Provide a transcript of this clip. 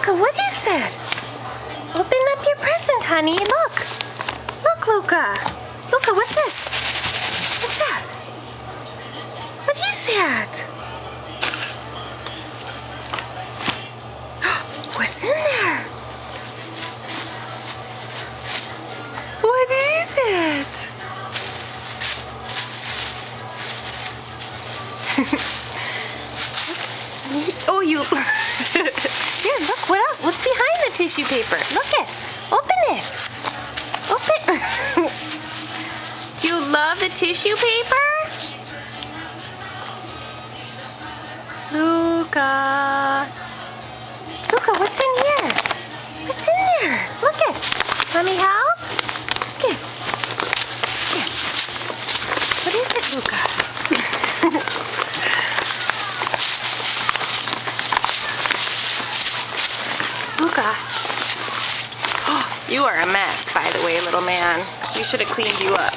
Luca, what is it? Open up your present, honey. Look. Look, Luca. Luca, what's this? What's that? What is that? What's in there? What is it? Oh, you... Here, look, what else? What's behind the tissue paper? Look it. Open it. Open. Do you love the tissue paper? Luca. Luca, what's in here? What's in there? Look it. Let me help? Look it. Here. What is it, Luca? Luca. Oh, you are a mess, by the way, little man. We should have cleaned you up.